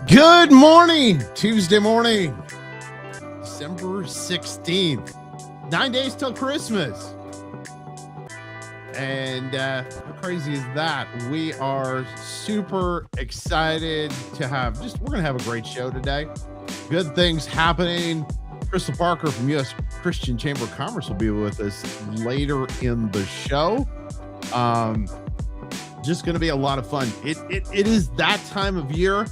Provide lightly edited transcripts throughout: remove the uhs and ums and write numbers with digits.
Good morning, Tuesday morning, December 16th. 9 days till Christmas. And how crazy is that? We are super excited to we're going to have a great show today. Good things happening. Krystal Parker from U.S. Christian Chamber of Commerce will be with us later in the show. Just going to be a lot of fun. It is that time of year.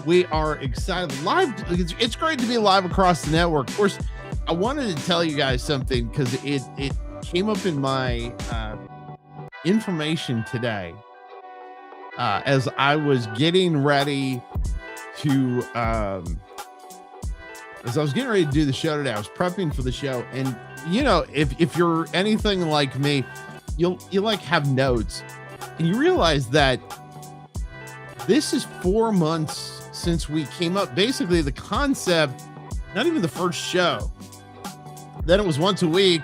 We are excited. Live. It's great to be live across the network. Of course, I wanted to tell you guys something because it came up in my information today as I was getting ready to do the show today. I was prepping for the show, and you know, if you're anything like me, you like have notes, and you realize that this is 4 months since we came up. Basically, the concept, not even the first show. Then it was once a week,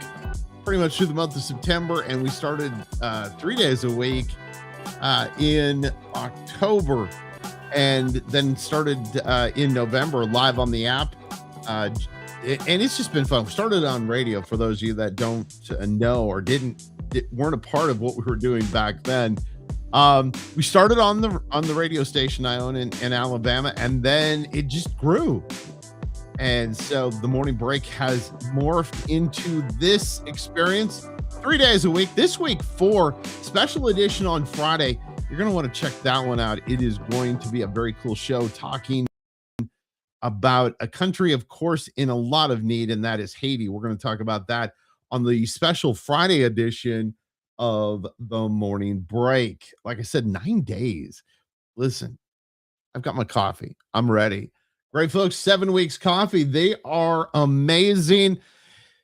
pretty much through the month of September, and we started 3 days a week in October, and then started in November live on the app. And it's just been fun. We started on radio, for those of you that don't know or weren't a part of what we were doing back then. We started on the radio station I own in Alabama, and then it just grew. And so the morning break has morphed into this experience 3 days a week. This week, 4 special edition on Friday. You're going to want to check that one out. It is going to be a very cool show talking about a country, of course, in a lot of need, and that is Haiti. We're going to talk about that on the special Friday edition of the morning break. Like I said, 9 days. Listen, I've got my coffee. I'm ready. Great folks, 7 Weeks Coffee. They are amazing.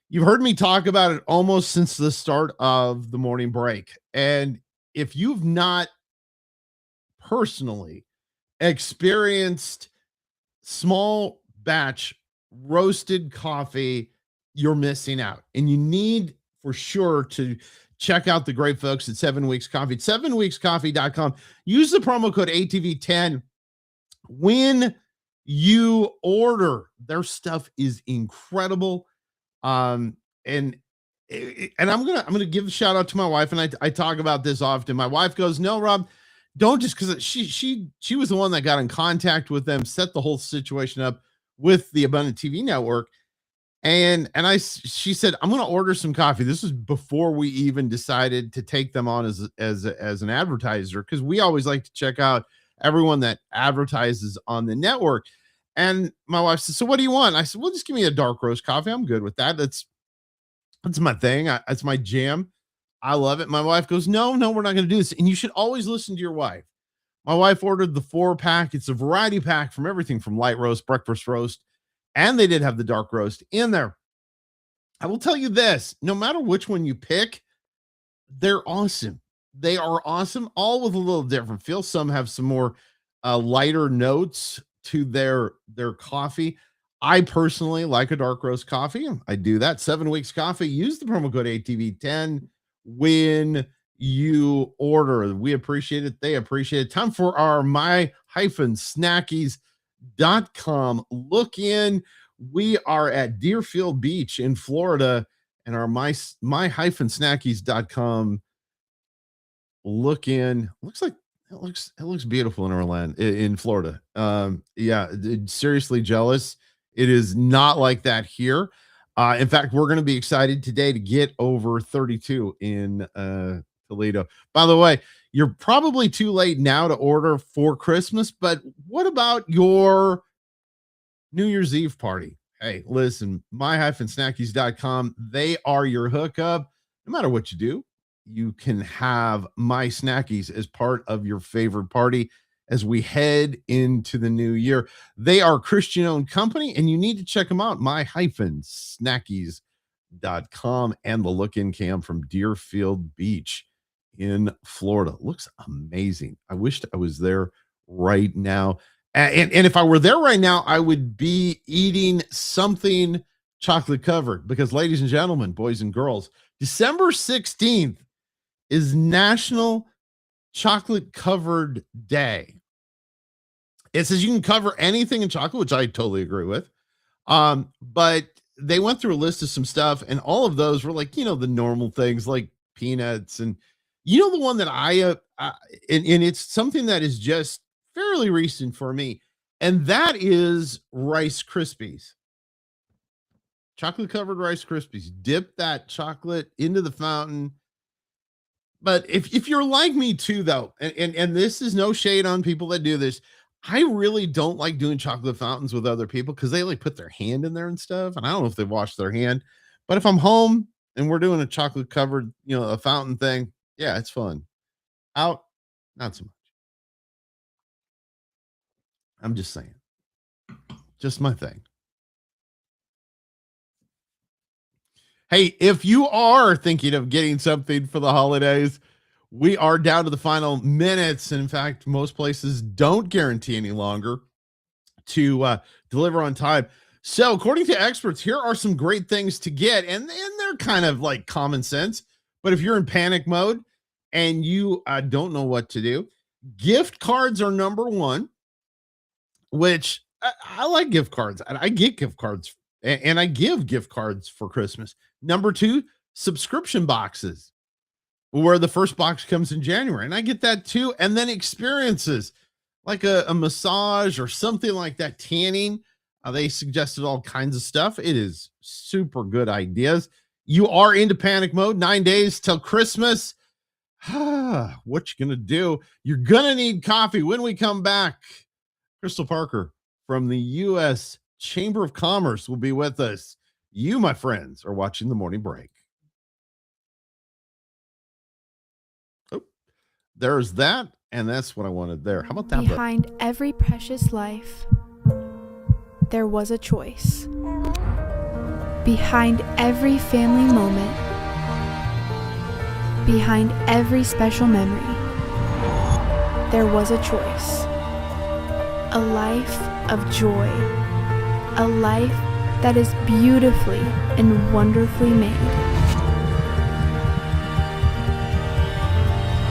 You've heard me talk about it almost since the start of the morning break. And if you've not personally experienced small batch roasted coffee, you're missing out. And you need for sure to check out the great folks at 7 Weeks Coffee. 7weekscoffee.com. Use the promo code ATV10 when you order. Their stuff is incredible. And I'm gonna give a shout out to my wife, and I talk about this often. My wife goes, "No, Rob, don't," just because she was the one that got in contact with them, set the whole situation up with the Abundant TV network. And she said, "I'm going to order some coffee." This was before we even decided to take them on as an advertiser, because we always like to check out everyone that advertises on the network. And my wife said, "So what do you want?" I said, "Well, just give me a dark roast coffee. I'm good with that. That's my thing. That's my jam. I love it." My wife goes, "No, we're not going to do this." And you should always listen to your wife. My wife ordered the 4-pack. It's a variety pack from everything from light roast, breakfast roast, and they did have the dark roast in there. I will tell you this, no matter which one you pick, they're awesome. They are awesome, all with a little different feel. Some have some more lighter notes to their coffee. I personally like a dark roast coffee. I do that. 7 Weeks Coffee. Use the promo code ATV10 when you order. We appreciate it. They appreciate it. Time for our my-snackies.com look in. We are at Deerfield Beach in Florida, and our my-snackies.com look in looks like it looks beautiful in Orlando, in Florida. Seriously jealous. It is not like that here. In fact, we're going to be excited today to get over 32 in Toledo. By the way, you're probably too late now to order for Christmas, but what about your New Year's Eve party? Hey, listen, my-snackies.com, they are your hookup. No matter what you do, you can have My Snackies as part of your favorite party as we head into the new year. They are a Christian-owned company, and you need to check them out, my-snackies.com, and the look-in cam from Deerfield Beach in Florida. Looks amazing. I wished I was there right now. And if I were there right now, I would be eating something chocolate covered, because, ladies and gentlemen, boys and girls, December 16th is National Chocolate Covered Day. It says you can cover anything in chocolate, which I totally agree with. But they went through a list of some stuff, and all of those were like, the normal things like peanuts. And the one that and it's something that is just fairly recent for me, and that is Rice Krispies. Chocolate covered Rice Krispies. Dip that chocolate into the fountain. But if you're like me too, though, and this is no shade on people that do this, I really don't like doing chocolate fountains with other people because they like put their hand in there and stuff. And I don't know if they wash their hand. But if I'm home and we're doing a chocolate covered, a fountain thing, yeah, it's fun. Out, not so much. I'm just saying. Just my thing. Hey, if you are thinking of getting something for the holidays, we are down to the final minutes. And in fact, most places don't guarantee any longer to deliver on time. So, according to experts, here are some great things to get, and they're kind of like common sense. But if you're in panic mode and you don't know what to do, gift cards are number one, which I like gift cards. I get gift cards and I give gift cards for Christmas. Number two, subscription boxes, where the first box comes in January, and I get that too. And then experiences like a massage or something like that, tanning. They suggested all kinds of stuff. It is super good ideas. You are into panic mode, 9 days till Christmas. What you gonna do? You're gonna need coffee when we come back. Krystal Parker from the U.S. Chamber of Commerce will be with us. You, my friends, are watching The Morning Break. Oh, there's that, and that's what I wanted there. How about that? Behind every precious life, there was a choice. Behind every family moment, behind every special memory, there was a choice. A life of joy. A life that is beautifully and wonderfully made.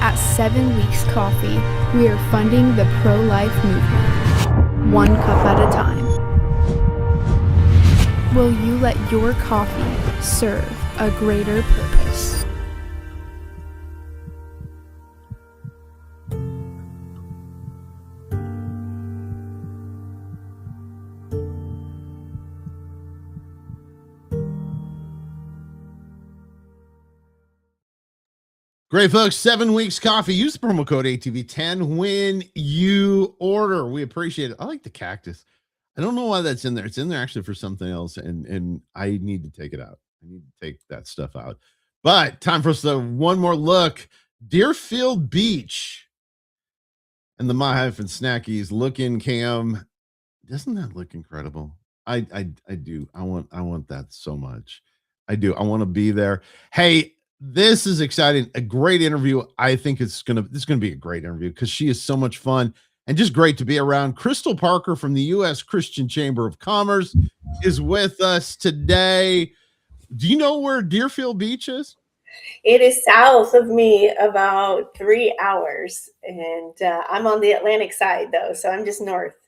At 7 Weeks Coffee, we are funding the pro-life movement, one cup at a time. Will you let your coffee serve a greater purpose? Great, folks. 7 Weeks Coffee. Use the promo code ATV10 when you order. We appreciate it. I like the cactus. I don't know why that's in there. It's in there actually for something else, and I need to take it out. I need to take that stuff out. But time for us to one more look. Deerfield Beach and the My-Snackies looking cam. Doesn't that look incredible? I do. I want that so much. I do. I want to be there. Hey, this is exciting. A great interview. I think this is gonna be a great interview because she is so much fun and just great to be around. Krystal Parker from the U.S. Christian Chamber of Commerce is with us today. Do you know where Deerfield Beach is? It is south of me about 3 hours, and I'm on the Atlantic side though, so I'm just north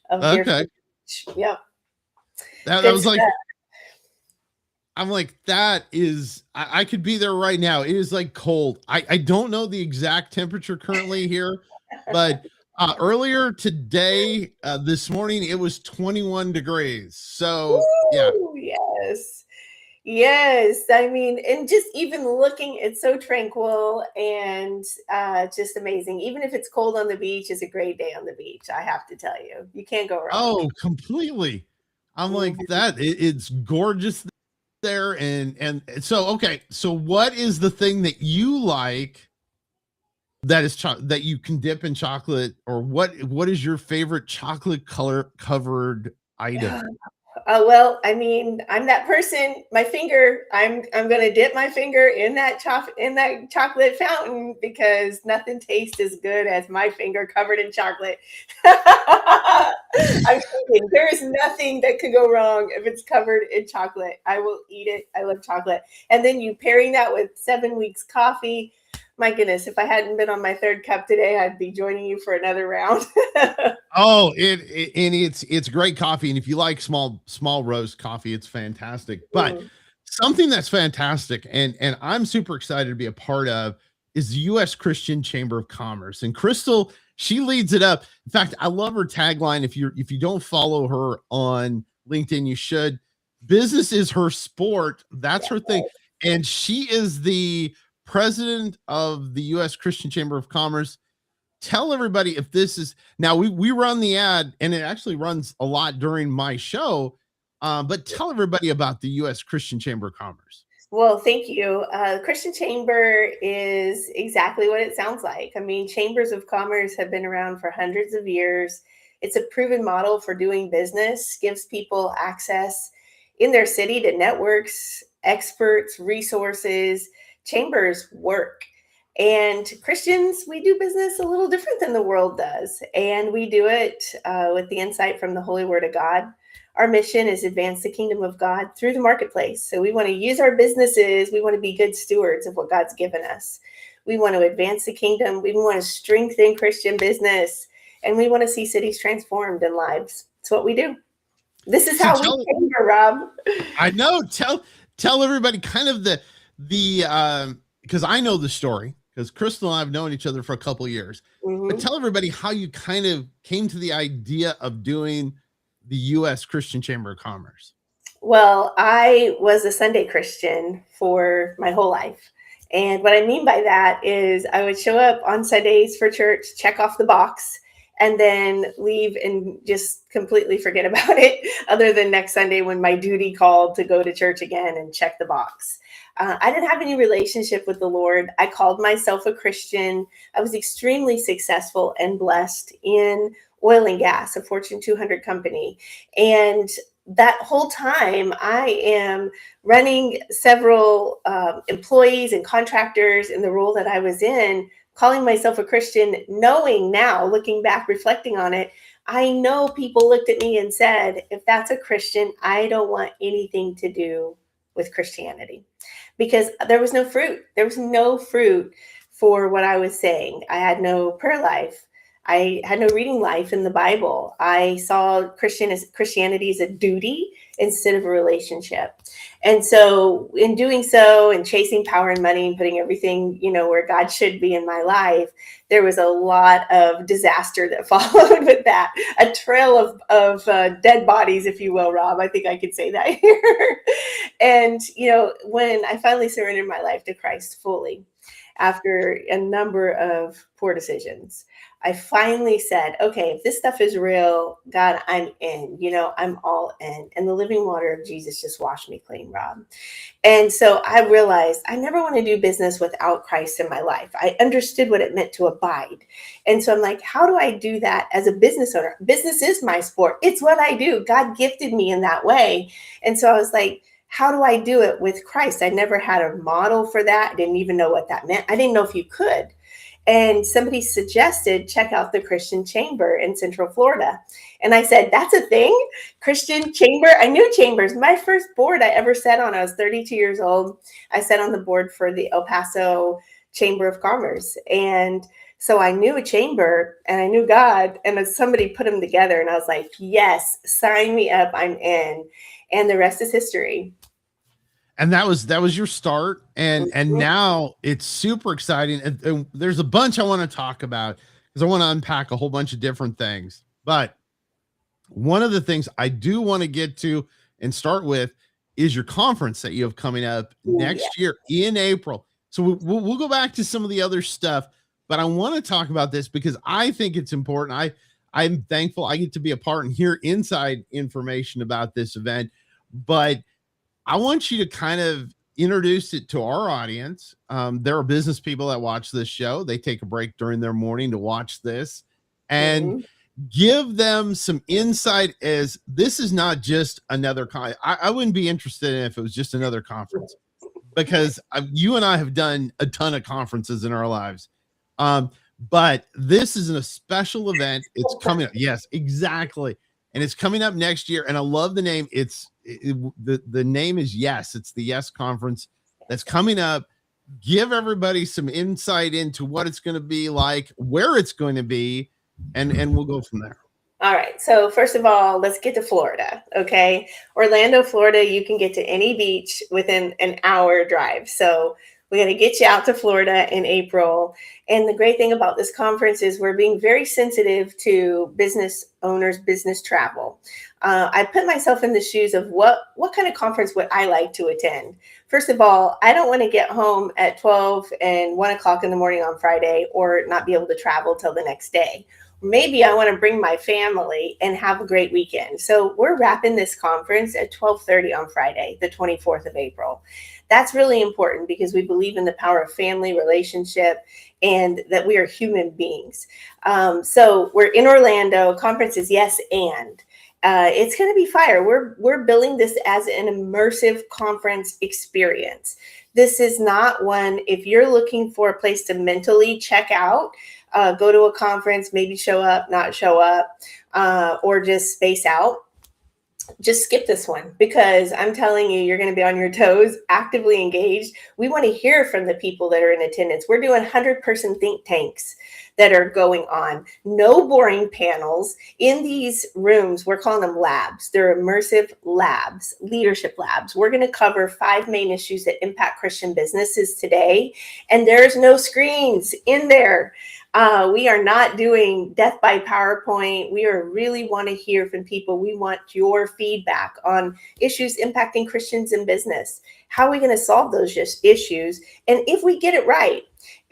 of Deerfield Beach. Yep. That was like. I'm like, that is, I could be there right now. It is like cold. I don't know the exact temperature currently here, but earlier today, this morning, it was 21 degrees. So, Ooh, yeah. Yes. I mean, and just even looking, it's so tranquil and just amazing. Even if it's cold on the beach, it's a great day on the beach. I have to tell you, you can't go wrong. Oh, completely. I'm like that. It's gorgeous there. And so, okay. So what is the thing that you like that is that you can dip in chocolate, or what is your favorite chocolate color covered item? Well, I mean, I'm that person. My finger, I'm gonna dip my finger in that chocolate fountain because nothing tastes as good as my finger covered in chocolate. I'm thinking there is nothing that could go wrong if it's covered in chocolate. I will eat it. I love chocolate. And then you pairing that with 7 Weeks Coffee. My goodness, if I hadn't been on my third cup today, I'd be joining you for another round. Oh, and it's great coffee, and if you like small roast coffee, it's fantastic. But Mm, something that's fantastic, and I'm super excited to be a part of, is the U.S. Christian Chamber of Commerce. And Krystal, she leads it up. In fact, I love her tagline. If you don't follow her on LinkedIn, you should. Business is her sport. That's her thing, and she is the president of the U.S. Christian Chamber of Commerce. Tell everybody, if this is now, we run the ad and it actually runs a lot during my show, but tell everybody about the U.S. Christian Chamber of Commerce. Well, thank you. Christian Chamber is exactly what it sounds like. I mean, chambers of commerce have been around for hundreds of years. It's a proven model for doing business, gives people access in their city to networks, experts, resources. Chambers work. And Christians, we do business a little different than the world does. And we do it with the insight from the Holy Word of God. Our mission is advance the kingdom of God through the marketplace. So we want to use our businesses. We want to be good stewards of what God's given us. We want to advance the kingdom. We want to strengthen Christian business. And we want to see cities transformed and lives. It's what we do. This is how we chamber, Rob. I know. Tell everybody kind of the because I know the story, because Krystal and I have known each other for a couple of years. Mm-hmm. But tell everybody how you kind of came to the idea of doing the U.S. Christian Chamber of Commerce. Well, I was a Sunday Christian for my whole life. And what I mean by that is I would show up on Sundays for church, check off the box, and then leave and just completely forget about it, other than next Sunday when my duty called to go to church again and check the box. I didn't have any relationship with the Lord. I called myself a Christian. I was extremely successful and blessed in oil and gas, a Fortune 200 company. And that whole time, I am running several employees and contractors in the role that I was in, calling myself a Christian, knowing now, looking back, reflecting on it, I know people looked at me and said, if that's a Christian, I don't want anything to do with Christianity, because there was no fruit. There was no fruit for what I was saying. I had no prayer life. I had no reading life in the Bible. I saw Christianity as a duty instead of a relationship. And so in doing so and chasing power and money and putting everything, where God should be in my life, there was a lot of disaster that followed with that. A trail of dead bodies, if you will, Rob. I think I could say that here. And, when I finally surrendered my life to Christ fully, after a number of poor decisions, I finally said, okay, if this stuff is real, God, I'm in, I'm all in. And the living water of Jesus just washed me clean, Rob. And so I realized I never want to do business without Christ in my life. I understood what it meant to abide. And so I'm like, how do I do that as a business owner? Business is my sport. It's what I do. God gifted me in that way. And so I was like, how do I do it with Christ? I never had a model for that. I didn't even know what that meant. I didn't know if you could. And somebody suggested, check out the Christian Chamber in Central Florida. And I said, that's a thing? Christian Chamber? I knew chambers. My first board I ever sat on, I was 32 years old. I sat on the board for the El Paso Chamber of Commerce. And so I knew a chamber and I knew God, and somebody put them together. And I was like, yes, sign me up. I'm in. And the rest is history. And that was your start. And now it's super exciting. And there's a bunch I want to talk about because I want to unpack a whole bunch of different things. But one of the things I do want to get to and start with is your conference that you have coming up next year in April. So we'll go back to some of the other stuff, but I want to talk about this because I think it's important. I'm thankful I get to be a part and hear inside information about this event, but I want you to kind of introduce it to our audience. There are business people that watch this show. They take a break during their morning to watch this and give them some insight, as this is not just another I wouldn't be interested in if it was just another conference, because you and I have done a ton of conferences in our lives. But this is a special event. It's coming up. Yes, exactly. And it's coming up next year. And I love the name. The name is Yes. It's the Yes Conference that's coming up give everybody some insight into what it's going to be like, where it's going to be, and we'll go from there. All right. So first of all, let's get to Florida. Okay. Orlando, Florida, you can get to any beach within an hour drive. So we're going to get you out to Florida in April. And the great thing about this conference is we're being very sensitive to business owners, business travel. I put myself in the shoes of what kind of conference would I like to attend? First of all, I don't want to get home at 12 and 1 o'clock in the morning on Friday or not be able to travel till the next day. Maybe I want to bring my family and have a great weekend. So we're wrapping this conference at 12:30 on Friday, the 24th of April. That's really important because we believe in the power of family relationship and that we are human beings. So we're in Orlando. Conference is yes and. It's going to be fire. We're billing this as an immersive conference experience. This is not one, if you're looking for a place to mentally check out, go to a conference, maybe show up, not show up, or just space out. Just skip this one because I'm telling you, you're going to be on your toes, actively engaged. We want to hear from the people that are in attendance. We're doing 100-person think tanks that are going on. No boring panels in these rooms. We're calling them labs. They're immersive labs, leadership labs. We're going to cover 5 main issues that impact Christian businesses today. And there's no screens in there. We are not doing death by PowerPoint. We are really want to hear from people. We want your feedback on issues impacting Christians in business. How are we going to solve those issues? And if we get it right,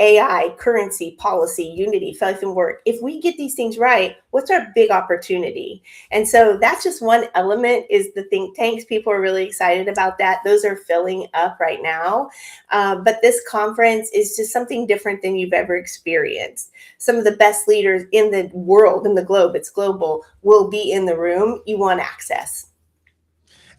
AI, currency, policy, unity, faith, and work. If we get these things right, what's our big opportunity? And so that's just one element is the think tanks. People are really excited about that. Those are filling up right now. But this conference is just something different than you've ever experienced. Some of the best leaders in the world, in the globe, it's global, will be in the room. You want access.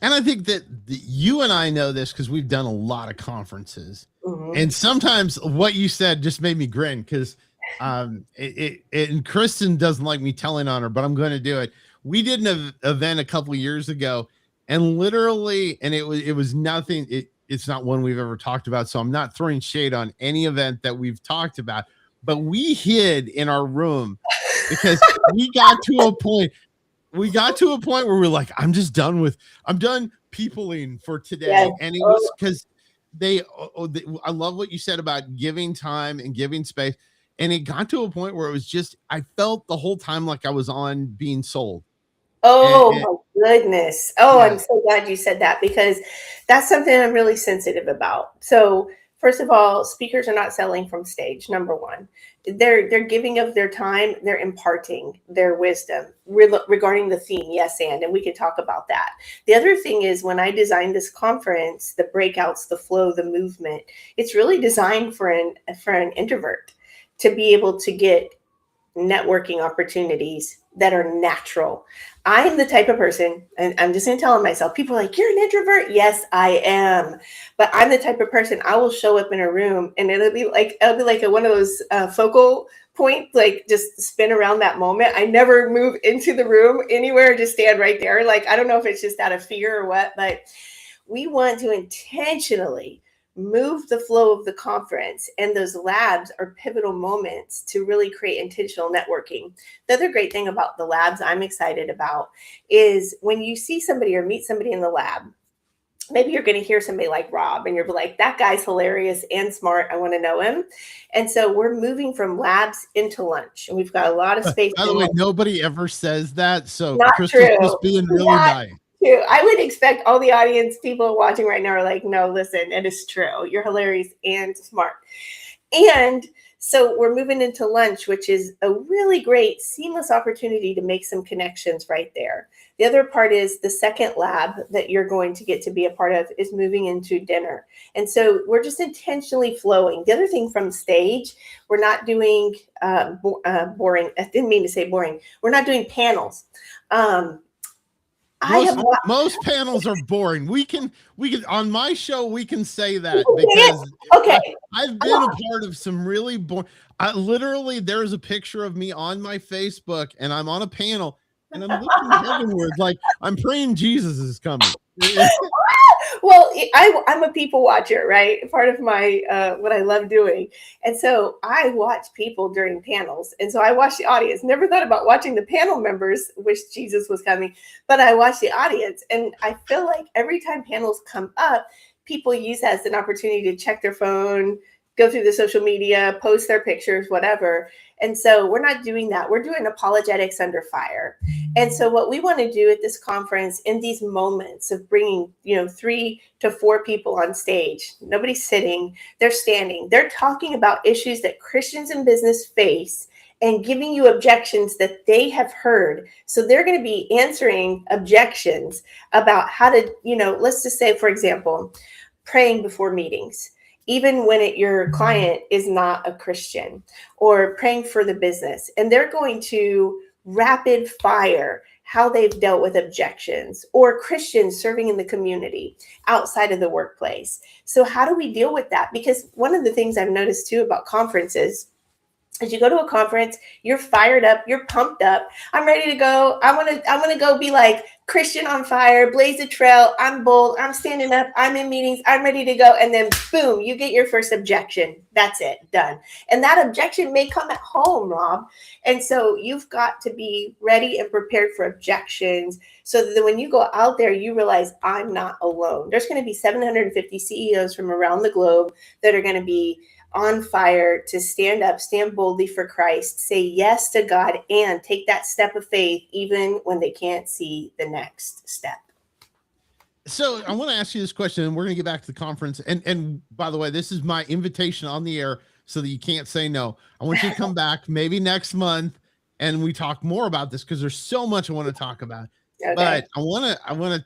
And I think that you and I know this because we've done a lot of conferences. Mm-hmm. And sometimes what you said just made me grin because and Kristen doesn't like me telling on her, but I'm going to do it. We did an event a couple of years ago and literally, and it was nothing. It's not one we've ever talked about. So I'm not throwing shade on any event that we've talked about, but we hid in our room because we got to a point where we're like, I'm done peopling for today. Yes. And it was because I love what you said about giving time and giving space. And it got to a point where it was just, I felt the whole time like I was on being sold. Oh, my goodness. Oh, yeah. I'm so glad you said that because that's something I'm really sensitive about. So first of all, speakers are not selling from stage, number one. They're giving of their time, they're imparting their wisdom regarding the theme, yes, and we can talk about that. The other thing is when I designed this conference, the breakouts, the flow, the movement, it's really designed for an introvert to be able to get networking opportunities that are natural. I am the type of person, and I'm just going to tell myself, people are like, you're an introvert. Yes, I am. But I'm the type of person, I will show up in a room and it'll be like one of those focal points, like just spin around that moment. I never move into the room anywhere, just stand right there. Like, I don't know if it's just out of fear or what, but we want to intentionally move the flow of the conference, and those labs are pivotal moments to really create intentional networking. The other great thing about the labs I'm excited about is when you see somebody or meet somebody in the lab, maybe you're going to hear somebody like Rob and you're like, that guy's hilarious and smart. I want to know him. And so we're moving from labs into lunch, and we've got a lot of space. By the way, nobody ever says that. So Krystal's just being really nice. I would expect all the audience, people watching right now are like, no, listen, it is true. You're hilarious and smart. And so we're moving into lunch, which is a really great seamless opportunity to make some connections right there. The other part is the second lab that you're going to get to be a part of is moving into dinner. And so we're just intentionally flowing. The other thing from stage, we're not doing boring. I didn't mean to say boring. We're not doing panels. Most panels are boring. We can on my show we can say that because I've been a part of some really boring. Literally, there's a picture of me on my Facebook, and I'm on a panel, and I'm looking heavenward like I'm praying Jesus is coming. Well, I'm a people watcher, right? Part of my what I love doing. And so I watch people during panels. And so I watch the audience. Never thought about watching the panel members, wish Jesus was coming, but I watch the audience. And I feel like every time panels come up, people use that as an opportunity to check their phone, go through the social media, post their pictures, whatever. And so we're not doing that. We're doing apologetics under fire. And so what we want to do at this conference in these moments of bringing, 3 to 4 people on stage, nobody's sitting, they're standing, they're talking about issues that Christians in business face and giving you objections that they have heard. So they're going to be answering objections about how to, let's just say, for example, praying before meetings, even when your client is not a Christian, or praying for the business. And they're going to rapid fire how they've dealt with objections, or Christians serving in the community outside of the workplace. So how do we deal with that? Because one of the things I've noticed too about conferences, as you go to a conference, you're fired up, you're pumped up. I'm ready to go. I want to go be like Christian on fire, blaze a trail. I'm bold. I'm standing up. I'm in meetings. I'm ready to go. And then boom, you get your first objection. That's it, done. And that objection may come at home, Rob. And so you've got to be ready and prepared for objections, so that when you go out there, you realize I'm not alone. There's going to be 750 CEOs from around the globe that are going to be on fire to stand up, stand boldly for Christ, say yes to God, and take that step of faith even when they can't see the next step. So I want to ask you this question, and we're going to get back to the conference. And by the way, this is my invitation on the air so that you can't say no. I want you to come back maybe next month and we talk more about this, because there's so much I want to talk about. Okay. But I want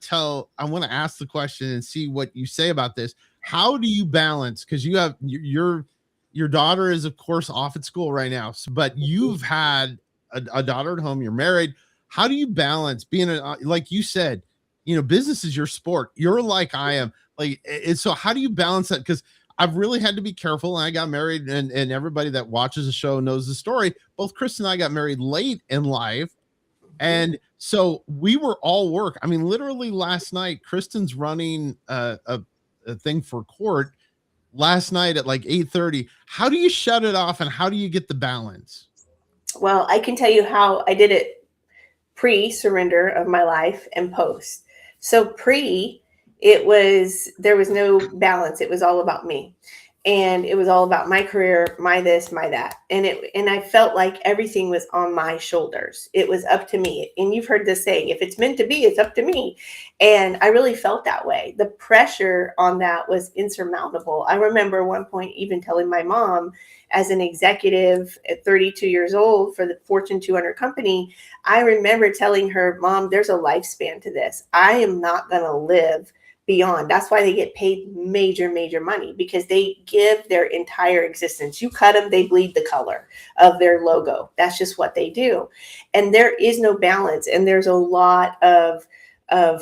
to ask the question and see what you say about this. How do you balance? Because you have your daughter is, of course, off at school right now, but you've had a daughter at home. You're married. How do you balance being like you said, business is your sport. You're like I am. So how do you balance that? Because I've really had to be careful. And I got married, and everybody that watches the show knows the story. Both Chris and I got married late in life. And so we were all work. I mean, literally last night, Kristen's running a thing for court last night at like 8:30. How do you shut it off, and how do you get the balance? Well, I can tell you how I did it pre-surrender of my life and post. So there was no balance. It was all about me. And it was all about my career, my this, my that. And I felt like everything was on my shoulders. It was up to me. And you've heard this saying, if it's meant to be, it's up to me. And I really felt that way. The pressure on that was insurmountable. I remember one point even telling my mom, as an executive at 32 years old for the Fortune 200 company, I remember telling her, Mom, there's a lifespan to this. I am not going to live beyond. That's why they get paid major, major money, because they give their entire existence. You cut them, they bleed the color of their logo. That's just what they do. And there is no balance. And there's a lot of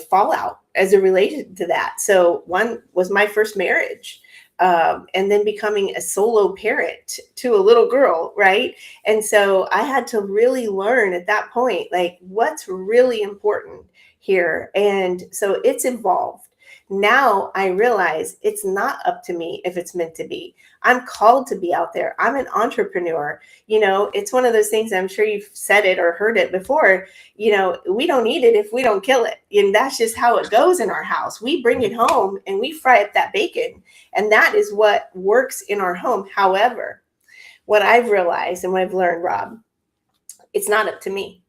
fallout as it related to that. So one was my first marriage. And then becoming a solo parent to a little girl, right? And so I had to really learn at that point, like, what's really important here. And so it's evolved. Now I realize it's not up to me if it's meant to be. I'm called to be out there. I'm an entrepreneur. It's one of those things, I'm sure you've said it or heard it before, we don't eat it if we don't kill it. And that's just how it goes in our house. We bring it home and we fry up that bacon. And that is what works in our home. However, what I've realized and what I've learned, Rob, it's not up to me.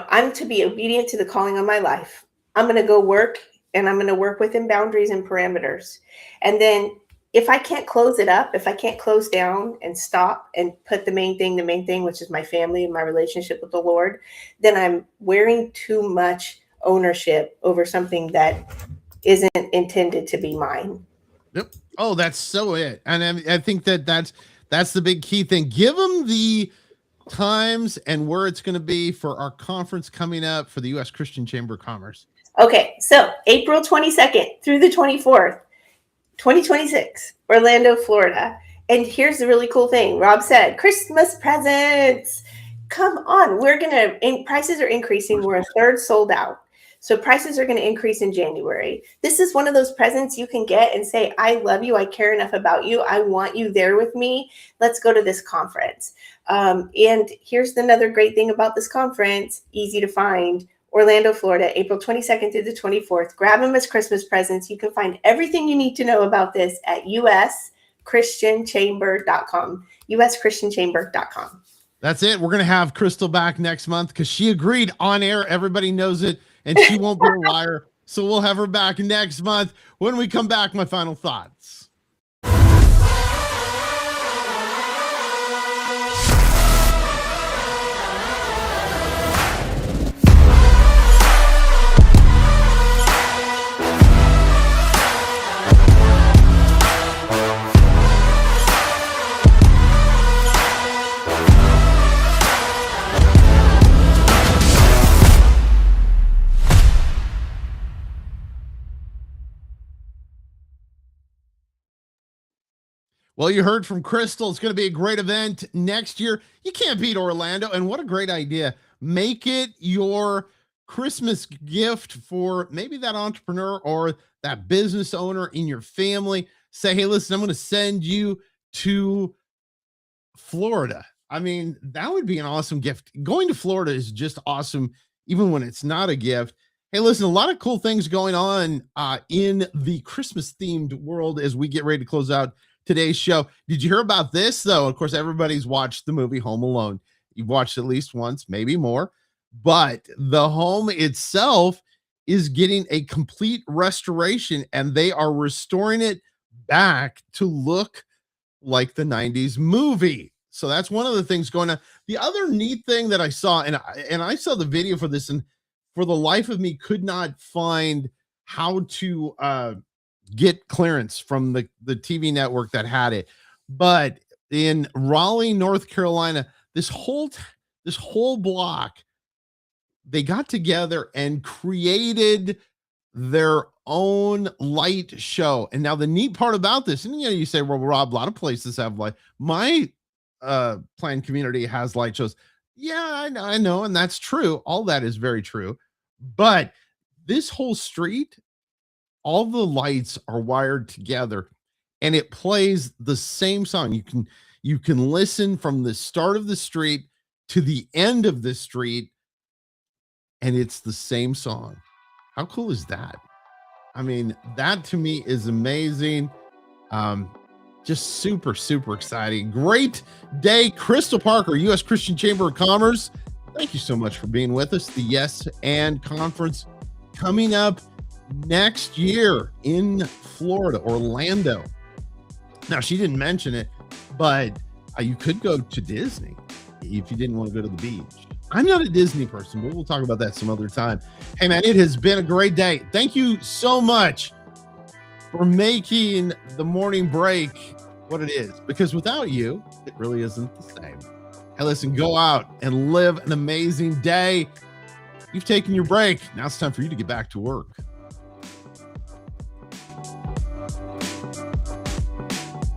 I'm to be obedient to the calling on my life. I'm going to go work, and I'm going to work within boundaries and parameters. And then if I can't close it up, if I can't close down and stop and put the main thing, which is my family and my relationship with the Lord, then I'm wearing too much ownership over something that isn't intended to be mine. Yep. Oh, that's so it. And I think that's the big key thing. Give them the times and where it's going to be for our conference coming up for the U.S. Christian Chamber of Commerce. Okay, so April 22nd through the 24th, 2026, Orlando, Florida. And here's the really cool thing. Rob said, Christmas presents. Come on, prices are increasing. We're a third sold out. So prices are going to increase in January. This is one of those presents you can get and say, I love you. I care enough about you. I want you there with me. Let's go to this conference. And here's another great thing about this conference, easy to find. Orlando, Florida, April 22nd through the 24th. Grab them as Christmas presents. You can find everything you need to know about this at uschristianchamber.com. uschristianchamber.com. That's it. We're going to have Krystal back next month because she agreed on air. Everybody knows it, and she won't be a liar. So we'll have her back next month. When we come back, my final thoughts. Well, you heard from Krystal. It's going to be a great event next year. You can't beat Orlando. And what a great idea. Make it your Christmas gift for maybe that entrepreneur or that business owner in your family. Say, hey, listen, I'm going to send you to Florida. I mean, that would be an awesome gift. Going to Florida is just awesome, even when it's not a gift. Hey, listen, a lot of cool things going on in the Christmas themed world as we get ready to close out today's show. Did you hear about this, though? Of course, everybody's watched the movie Home Alone. You've watched at least once, maybe more. But the home itself is getting a complete restoration, and they are restoring it back to look like the 90s movie. So that's one of the things going on. The other neat thing that I saw, and I saw the video for this, and for the life of me could not find how to get clearance from the TV network that had it. But in Raleigh, North Carolina, this whole block, they got together and created their own light show. And now the neat part about this, and you say, well, Rob, a lot of places have light. My planned community has light shows. Yeah, I know, and that's true. All that is very true. But this whole street, all the lights are wired together, and it plays the same song. You can listen from the start of the street to the end of the street, and it's the same song. How cool is that? I mean, that to me is amazing. Just super, super exciting. Great day. Krystal Parker, U.S. Christian Chamber of Commerce. Thank you so much for being with us. The Yes and Conference coming up next year in Florida, Orlando. Now, she didn't mention it, but you could go to Disney if you didn't want to go to the beach. I'm not a Disney person, but we'll talk about that some other time. Hey, man, it has been a great day. Thank you so much for making the morning break what it is, because without you, it really isn't the same. Hey, listen, go out and live an amazing day. You've taken your break. Now it's time for you to get back to work.